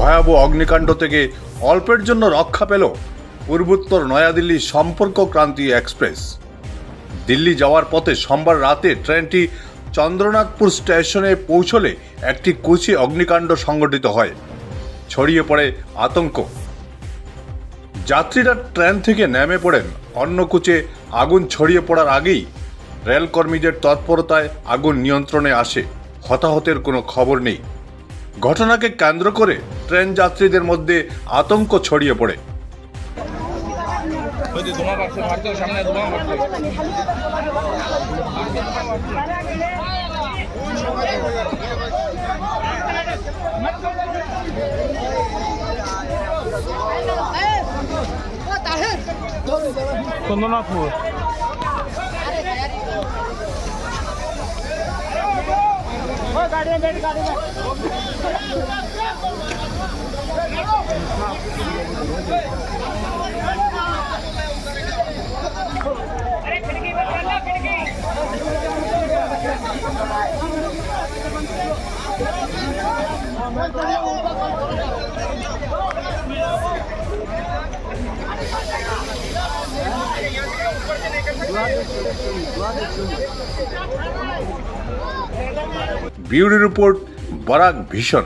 ভয়াবহ অগ্নিকাণ্ড থেকে অল্পের জন্য রক্ষা পেল পূর্বোত্তর নয়াদিল্লি সম্পর্ক ক্রান্তি এক্সপ্রেস। দিল্লি যাওয়ার পথে সোমবার রাতে ট্রেনটি চন্দ্রনাথপুর স্টেশনে পৌঁছলে একটি কোচে অগ্নিকাণ্ড সংঘটিত হয়। ছড়িয়ে পড়ে আতঙ্ক। যাত্রীরা ট্রেন থেকে নেমে পড়েন। অন্য কোচে আগুন ছড়িয়ে পড়ার আগেই রেলকর্মীদের তৎপরতায় আগুন নিয়ন্ত্রণে আসে। হতাহতের কোনো খবর নেই। ঘটনাকে কেন্দ্র করে ট্রেন যাত্রীদের মধ্যে আতঙ্ক ছড়িয়ে পড়ে। Chandranathpur bureau report, Barak vision.